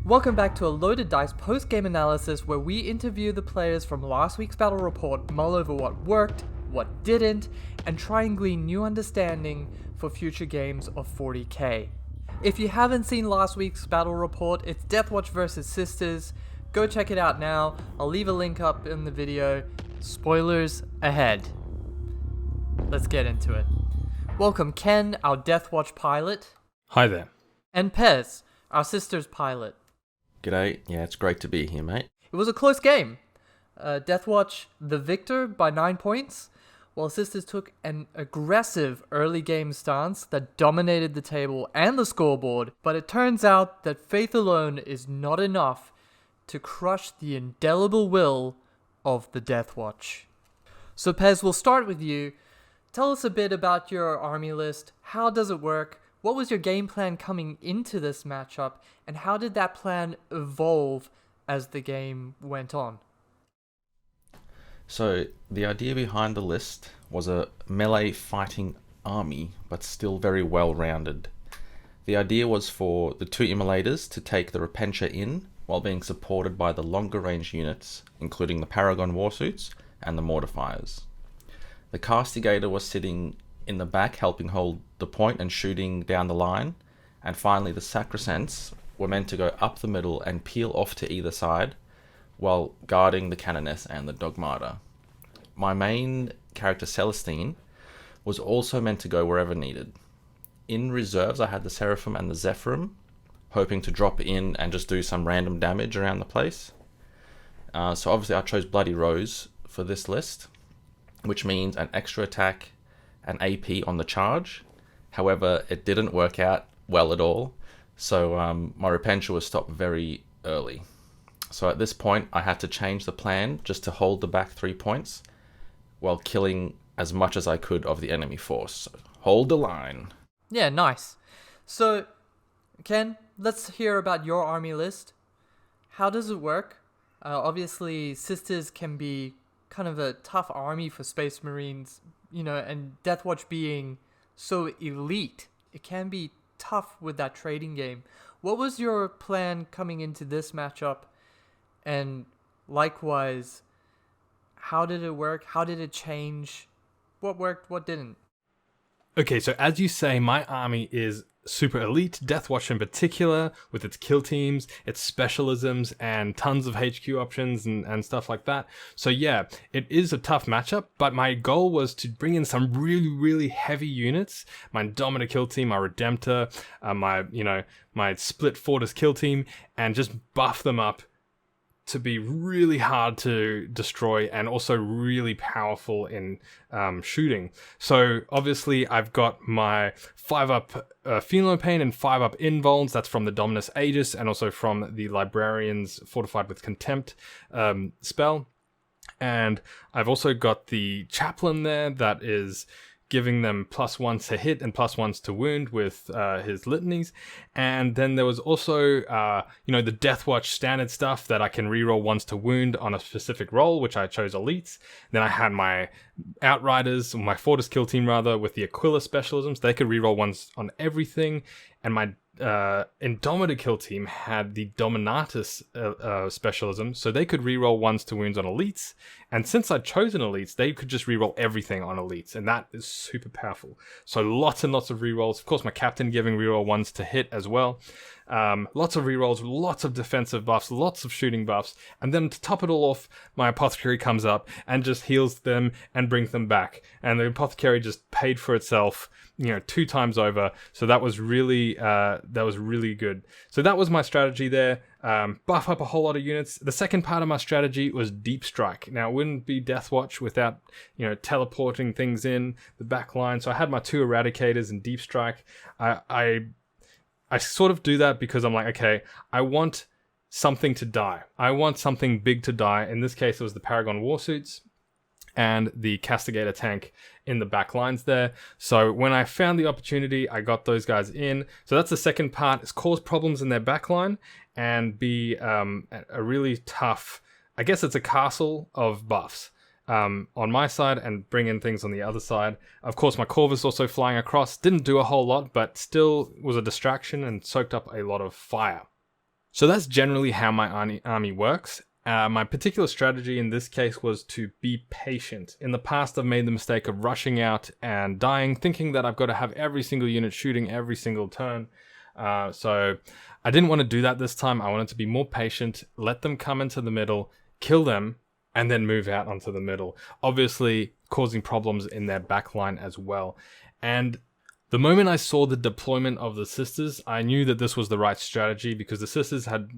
Welcome back to a Loaded Dice post-game analysis where we interview the players from last week's battle report, mull over what worked, what didn't, and try and glean new understanding for future games of 40k. If you haven't seen last week's battle report, it's DeathWatch vs Sisters. Go check it out now. I'll leave a link up in the video. Spoilers ahead. Let's get into it. Welcome Ken, our DeathWatch pilot. Hi there. And Pez, our Sisters pilot. G'day. Yeah, it's great to be here, mate. It was a close game. DeathWatch the victor by 9 points, while Sisters took an aggressive early game stance that dominated the table and the scoreboard, but it turns out that faith alone is not enough to crush the indelible will of the DeathWatch. So Pez, we'll start with you. Tell us a bit about your army list. How does it work? What was your game plan coming into this matchup, and how did that plan evolve as the game went on? So, the idea behind the list was a melee fighting army, but still very well-rounded. The idea was for the two immolators to take the Repentia in, while being supported by the longer range units, including the Paragon Warsuits and the Mortifiers. The Castigator was sitting in the back, helping hold the point and shooting down the line. And finally, the Sacrosancts were meant to go up the middle and peel off to either side, while guarding the Canoness and the Dogmata. My main character, Celestine, was also meant to go wherever needed. In reserves, I had the Seraphim and the Zephyrim, hoping to drop in and just do some random damage around the place. So obviously I chose Bloody Rose for this list, which means an extra attack, an AP on the charge. However, it didn't work out well at all, so my Repentia was stopped very early. So at this point, I had to change the plan just to hold the back 3 points while killing as much as I could of the enemy force. So hold the line. Yeah, nice. So, Ken, let's hear about your army list. How does it work? Obviously, Sisters can be kind of a tough army for Space Marines, and DeathWatch being so elite, it can be tough with that trading game. What was your plan coming into this matchup? And likewise, how did it work? How did it change? What worked? What didn't? Okay, so as you say, my army is super elite, DeathWatch in particular, with its kill teams, its specialisms, and tons of HQ options and stuff like that. So yeah, it is a tough matchup, but my goal was to bring in some really, really heavy units. My Dominant kill team, my Adepta, my Split Fortis kill team, and just buff them up to be really hard to destroy and also really powerful in shooting. So obviously I've got my 5-up Phenolopane and 5-up Invulns. That's from the Dominus Aegis and also from the Librarian's Fortified with Contempt spell. And I've also got the Chaplain there that is giving them +1 to hit and +1 to wound with his litanies. And then there was also, the DeathWatch standard stuff that I can reroll 1s to wound on a specific roll, which I chose Elites. Then I had my Outriders, my Fortis kill team rather, with the Aquila specialisms. They could reroll 1s on everything. And my Indomitor kill team had the Dominatus specialism, so they could reroll 1s to wounds on elites, and since I'd chosen elites, they could just reroll everything on elites, and that is super powerful. So lots and lots of rerolls. Of course, my captain giving reroll 1s to hit as well. Lots of rerolls, lots of defensive buffs, lots of shooting buffs, and then to top it all off, my Apothecary comes up and just heals them and brings them back, and the Apothecary just paid for itself 2 times over. So that was really good. So that was my strategy there. Buff up a whole lot of units. The second part of my strategy was Deep Strike. Now, it wouldn't be DeathWatch without, teleporting things in the back line. So I had my 2 Eradicators and Deep Strike. I sort of do that because I'm like, okay, I want something to die. I want something big to die. In this case, it was the Paragon Warsuits and the Castigator tank in the back lines there. So when I found the opportunity, I got those guys in. So that's the second part, is cause problems in their back line and be a really tough, I guess it's a castle of buffs on my side and bring in things on the other side. Of course, my Corvus also flying across didn't do a whole lot, but still was a distraction and soaked up a lot of fire. So that's generally how my army works. My particular strategy in this case was to be patient. In the past, I've made the mistake of rushing out and dying, thinking that I've got to have every single unit shooting every single turn. So I didn't want to do that this time. I wanted to be more patient, let them come into the middle, kill them, and then move out onto the middle. Obviously, causing problems in their backline as well. And the moment I saw the deployment of the sisters, I knew that this was the right strategy because the sisters had,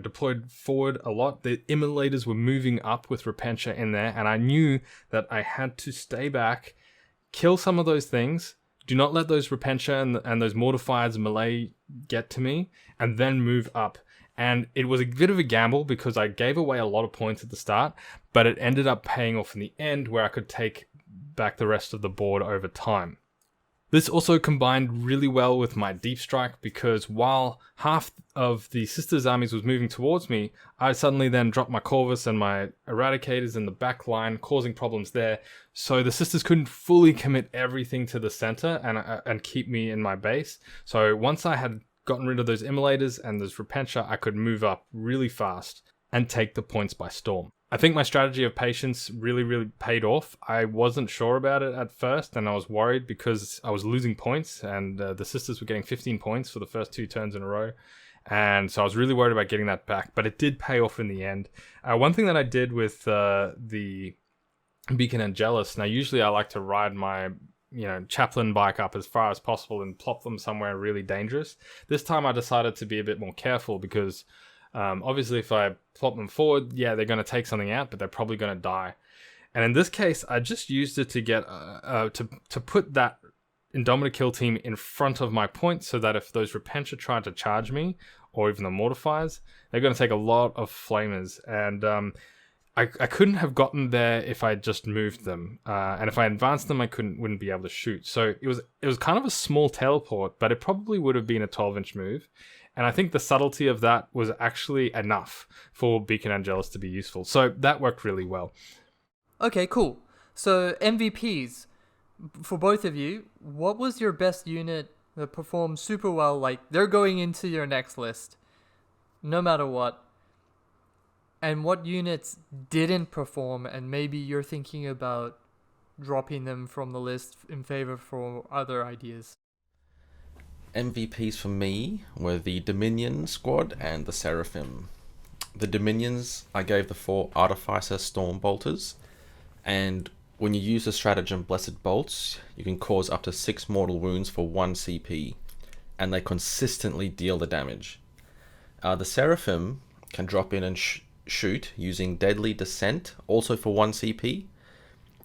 deployed forward a lot. The immolators were moving up with Repentia in there, and I knew that I had to stay back, kill some of those things, do not let those Repentia and those Mortifiers melee get to me, and then move up. And it was a bit of a gamble because I gave away a lot of points at the start, but it ended up paying off in the end where I could take back the rest of the board over time. This also combined really well with my deep strike because while half of the sisters' armies was moving towards me, I suddenly then dropped my Corvus and my Eradicators in the back line, causing problems there. So the sisters couldn't fully commit everything to the center and keep me in my base. So once I had gotten rid of those Immolators and those Repentia, I could move up really fast and take the points by storm. I think my strategy of patience really, really paid off. I wasn't sure about it at first, and I was worried because I was losing points, and the sisters were getting 15 points for the first 2 turns in a row. And so I was really worried about getting that back, but it did pay off in the end. One thing that I did with the Beacon Angelus, now usually I like to ride my chaplain bike up as far as possible and plop them somewhere really dangerous. This time I decided to be a bit more careful because obviously if I plop them forward, they're going to take something out, but they're probably going to die. And in this case, I just used it to get to put that Indomitor kill team in front of my point so that if those Repentia tried to charge me, or even the Mortifiers, they're going to take a lot of Flamers. And I couldn't have gotten there if I just moved them. And if I advanced them, I wouldn't be able to shoot. So it was kind of a small teleport, but it probably would have been a 12-inch move. And I think the subtlety of that was actually enough for Beacon Angelus to be useful. So that worked really well. Okay, cool. So MVPs, for both of you, what was your best unit that performed super well? Like, they're going into your next list, no matter what. And what units didn't perform, and maybe you're thinking about dropping them from the list in favor for other ideas? MVPs for me were the Dominion squad and the Seraphim. The Dominions, I gave the 4 Artificer Storm Bolters, and when you use the stratagem Blessed Bolts, you can cause up to 6 mortal wounds for 1 CP, and they consistently deal the damage. The Seraphim can drop in and shoot using Deadly Descent, also for 1 CP,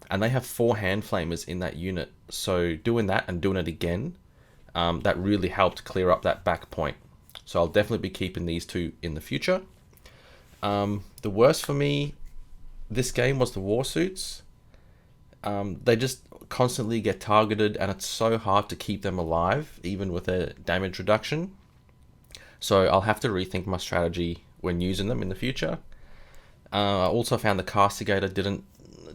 and they have 4 Hand Flamers in that unit, so doing that and doing it again, that really helped clear up that back point. So I'll definitely be keeping these 2 in the future. The worst for me this game was the Warsuits. They just constantly get targeted and it's so hard to keep them alive, even with a damage reduction. So I'll have to rethink my strategy when using them in the future. I also found the Castigator didn't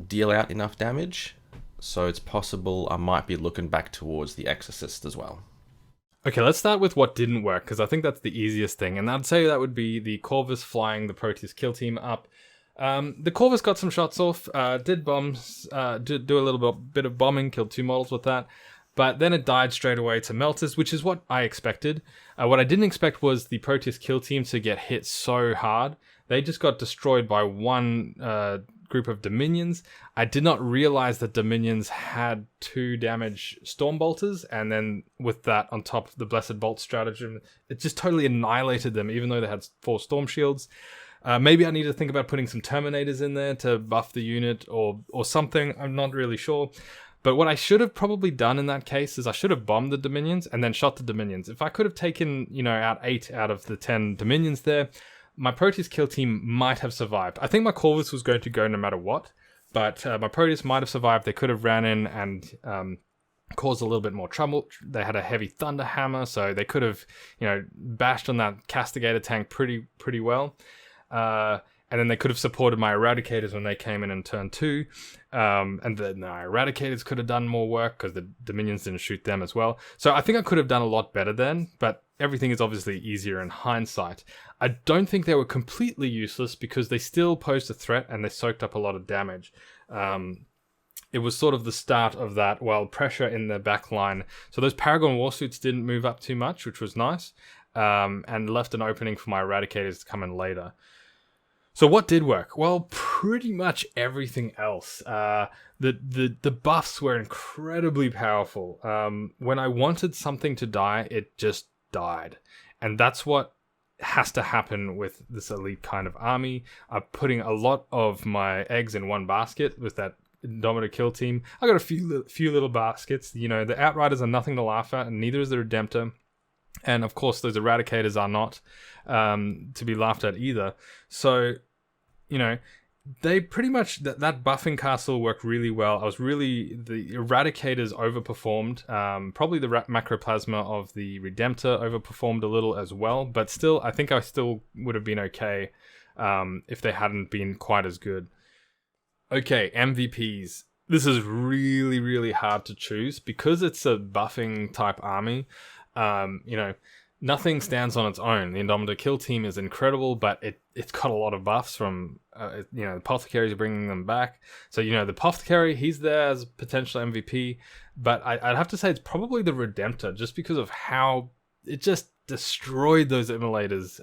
deal out enough damage, so it's possible I might be looking back towards the Exorcist as well. Okay, let's start with what didn't work, because I think that's the easiest thing, and I'd say that would be the Corvus flying the Proteus kill team up. The Corvus got some shots off, did bombs, did do a little bit of bombing, killed 2 models with that, but then it died straight away to Melters, which is what I expected. What I didn't expect was the Proteus kill team to get hit so hard. They just got destroyed by one group of Dominions. I did not realize that Dominions had 2 damage Storm Bolters, and then with that on top of the Blessed Bolt stratagem, it just totally annihilated them, even though they had 4 Storm Shields. Maybe I need to think about putting some Terminators in there to buff the unit or something. I'm not really sure. But what I should have probably done in that case is I should have bombed the Dominions and then shot the Dominions. If I could have taken, out 8 out of the 10 Dominions there, my Proteus kill team might have survived. I think my Corvus was going to go no matter what, but my Proteus might have survived. They could have ran in and caused a little bit more trouble. They had a heavy Thunder Hammer, so they could have, bashed on that Castigator tank pretty well. And then they could have supported my Eradicators when they came in turn 2. And then my Eradicators could have done more work because the Dominions didn't shoot them as well. So I think I could have done a lot better then, but everything is obviously easier in hindsight. I don't think they were completely useless because they still posed a threat and they soaked up a lot of damage. It was sort of the start of that, while pressure in the back line. So those Paragon Warsuits didn't move up too much, which was nice, and left an opening for my Eradicators to come in later. So what did work? Well, pretty much everything else. The buffs were incredibly powerful. When I wanted something to die, it just died. And that's what has to happen with this elite kind of army. I'm putting a lot of my eggs in one basket with that Indomitor kill team. I got a few little baskets. You know, the Outriders are nothing to laugh at, and neither is the Adepta. And of course, those Eradicators are not to be laughed at either. So, you know, they pretty much, that buffing castle worked really well. The Eradicators overperformed. Probably the Macroplasma of the Redemptor overperformed a little as well. But still, I think I still would have been okay if they hadn't been quite as good. Okay, MVPs. This is really, really hard to choose because it's a buffing type army. You know, nothing stands on its own. The Indomitor kill team is incredible, but it's got a lot of buffs from, you know, the Apothecaries are bringing them back. So, you know, the Apothecary, he's there as potential MVP, but I'd have to say it's probably the Redemptor just because of how it just destroyed those Immolators.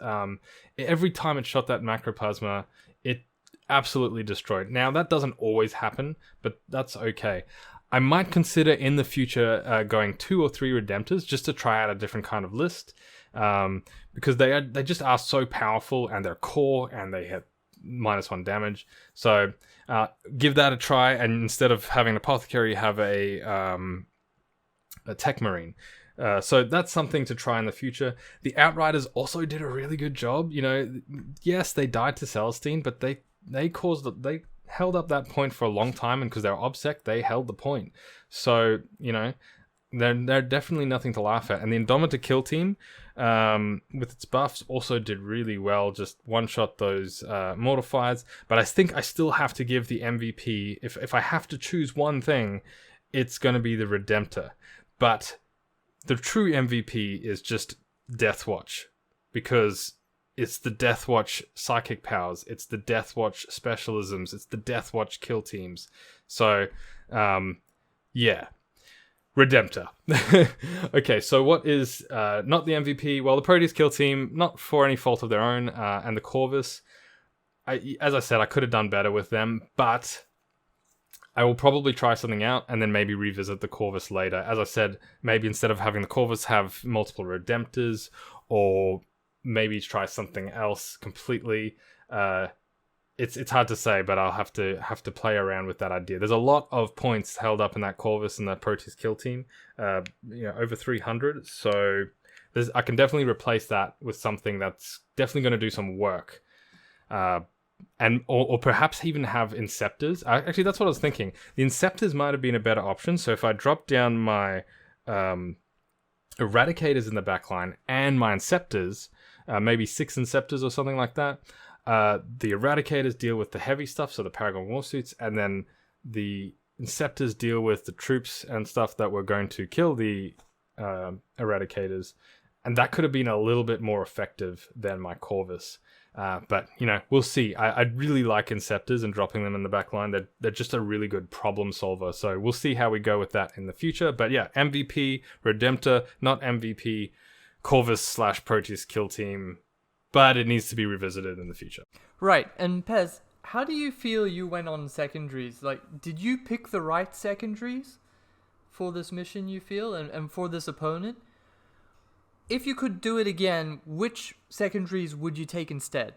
Every time it shot that Macroplasma, it absolutely destroyed. Now, that doesn't always happen, but that's okay. I might consider in the future going 2 or 3 Redemptors just to try out a different kind of list, because they just are so powerful and they're core and they have -1 damage. So give that a try, and instead of having an Apothecary, have a Tech Marine. So that's something to try in the future. The Outriders also did a really good job. You know, yes, they died to Celestine, but they held up that point for a long time, and because they're OBSEC, they held the point. So, you know, they're definitely nothing to laugh at. And the Indomitor kill team, with its buffs, also did really well, just one-shot those Mortifiers. But I think I still have to give the MVP, if I have to choose one thing, it's going to be the Redemptor. But the true MVP is just DeathWatch, because it's the DeathWatch psychic powers, it's the DeathWatch specialisms, it's the DeathWatch kill teams. So, yeah. Redemptor. Okay, so what is not the MVP? Well, the Proteus kill team, not for any fault of their own, and the Corvus. As I said, I could have done better with them, but I will probably try something out and then maybe revisit the Corvus later. As I said, maybe instead of having the Corvus, have multiple Redemptors, or maybe try something else completely. It's hard to say, but I'll have to play around with that idea. There's a lot of points held up in that Corvus and that Proteus kill team, you know, over 300. So I can definitely replace that with something that's definitely going to do some work, and or perhaps even have Inceptors. Actually, that's what I was thinking. The Inceptors might have been a better option. So if I drop down my Eradicators in the backline and my Inceptors, maybe 6 Inceptors or something like that. The Eradicators deal with the heavy stuff, so the Paragon Warsuits, and then the Inceptors deal with the troops and stuff that were going to kill the Eradicators. And that could have been a little bit more effective than my Corvus. But, you know, we'll see. I really like Inceptors and dropping them in the backline. They're just a really good problem solver. So we'll see how we go with that in the future. But yeah, MVP, Redemptor, not MVP, Corvus/Proteus kill team, but it needs to be revisited in the future. Right, and Pez, how do you feel you went on secondaries? Like, did you pick the right secondaries for this mission, you feel, and for this opponent? If you could do it again, which secondaries would you take instead?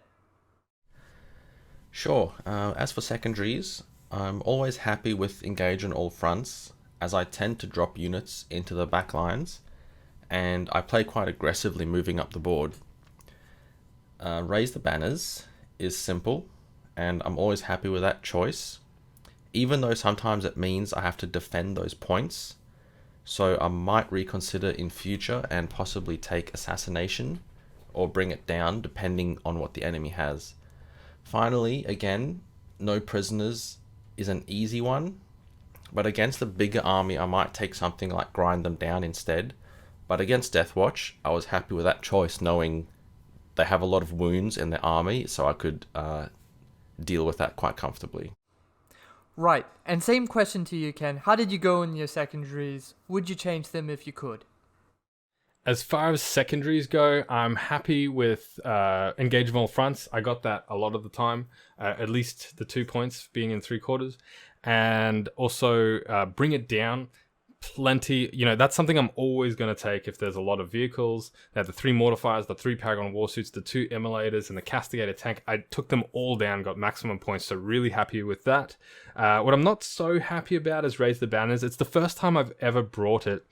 Sure. As for secondaries, I'm always happy with engage on all fronts, as I tend to drop units into the back lines, and I play quite aggressively moving up the board. Raise the banners is simple, and I'm always happy with that choice, even though sometimes it means I have to defend those points. So I might reconsider in future and possibly take assassination or bring it down depending on what the enemy has. Finally, again, no prisoners is an easy one, but against the bigger army I might take something like grind them down instead, But against DeathWatch, I was happy with that choice, knowing they have a lot of wounds in their army, so I could deal with that quite comfortably. Right, and same question to you, Ken. How did you go in your secondaries? Would you change them if you could? As far as secondaries go, I'm happy with engage all fronts. I got that a lot of the time, at least the 2 points being in 3/4. And also bring it down. Plenty, that's something I'm always going to take if there's a lot of vehicles. They have the 3 mortifiers, the 3 Paragon Warsuits, the 2 Immolators, and the Castigator tank. I took them all down, got maximum points, so really happy with that. What I'm not so happy about is Raise the Banners. It's the first time I've ever brought it,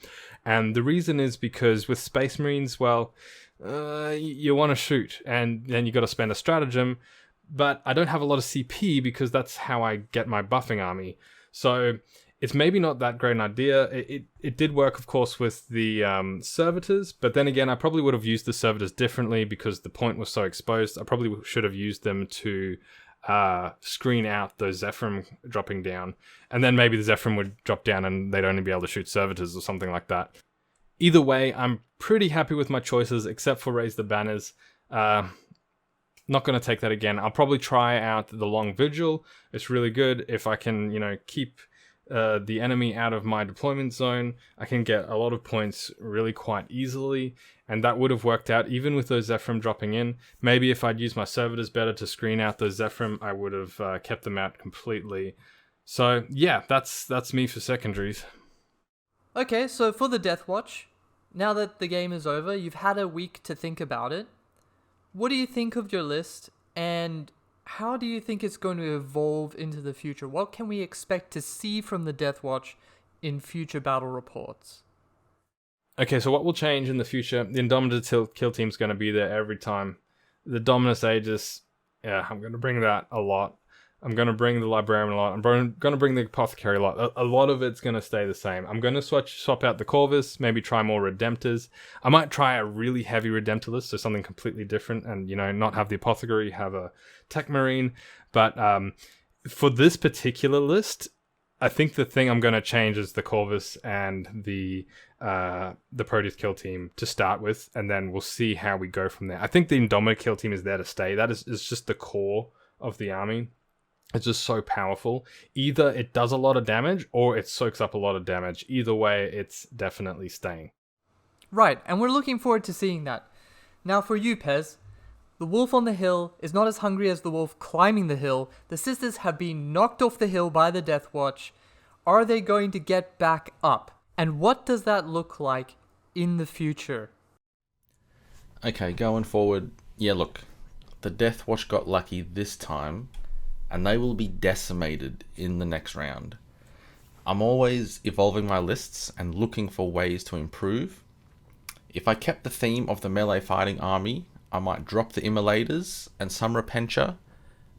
and the reason is because with Space Marines, well, you want to shoot, and then you got to spend a stratagem, but I don't have a lot of CP because that's how I get my buffing army. So it's maybe not that great an idea. It did work, of course, with the servitors, but then again, I probably would have used the servitors differently because the point was so exposed. I probably should have used them to screen out those Zephyrim dropping down, and then maybe the Zephyrim would drop down and they'd only be able to shoot servitors or something like that. Either way, I'm pretty happy with my choices, except for Raise the Banners. Not going to take that again. I'll probably try out the Long Vigil. It's really good. If I can, keep the enemy out of my deployment zone, I can get a lot of points really quite easily, and that would have worked out even with those Zephyrim dropping in. Maybe if I'd used my servitors better to screen out those Zephyrim, I would have kept them out completely. So yeah, that's me for secondaries. Okay, so for the DeathWatch, now that the game is over, you've had a week to think about it. What do you think of your list, and how do you think it's going to evolve into the future? What can we expect to see from the DeathWatch in future battle reports? Okay, so what will change in the future? The Indomitor kill team's going to be there every time. The Dominus Aegis, I'm going to bring that a lot. I'm going to bring the Librarian a lot. I'm going to bring the Apothecary a lot. A lot of it's going to stay the same. I'm going to swap out the Corvus, maybe try more Redemptors. I might try a really heavy Redemptor list, so something completely different, and, not have the Apothecary, have a Tech Marine. But for this particular list, I think the thing I'm going to change is the Corvus and the Proteus kill team to start with, and then we'll see how we go from there. I think the Indomitor kill team is there to stay. That is just the core of the army. It's just so powerful. Either it does a lot of damage or it soaks up a lot of damage. Either way, it's definitely staying. Right, and we're looking forward to seeing that. Now for you, Pez, the wolf on the hill is not as hungry as the wolf climbing the hill. The sisters have been knocked off the hill by the DeathWatch. Are they going to get back up? And what does that look like in the future? Okay, going forward, look, the DeathWatch got lucky this time, and they will be decimated in the next round. I'm always evolving my lists and looking for ways to improve. If I kept the theme of the melee fighting army, I might drop the Immolators and some Repentia,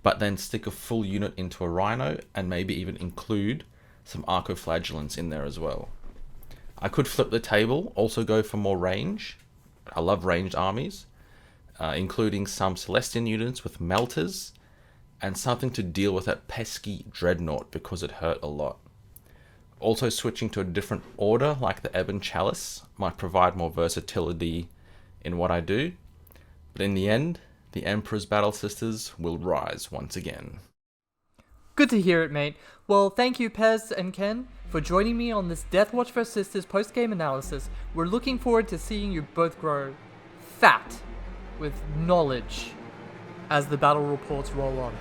but then stick a full unit into a Rhino and maybe even include some Arcoflagellants in there as well. I could flip the table, also go for more range. I love ranged armies, including some Celestine units with Melters, and something to deal with that pesky Dreadnought because it hurt a lot. Also switching to a different order like the Ebon Chalice might provide more versatility in what I do, but in the end, the Emperor's Battle Sisters will rise once again. Good to hear it, mate. Well, thank you, Pez and Ken, for joining me on this DeathWatch vs. Sisters post-game analysis. We're looking forward to seeing you both grow fat with knowledge as the battle reports roll on.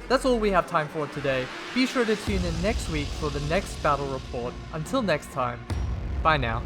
That's all we have time for today. Be sure to tune in next week for the next battle report. Until next time, bye now.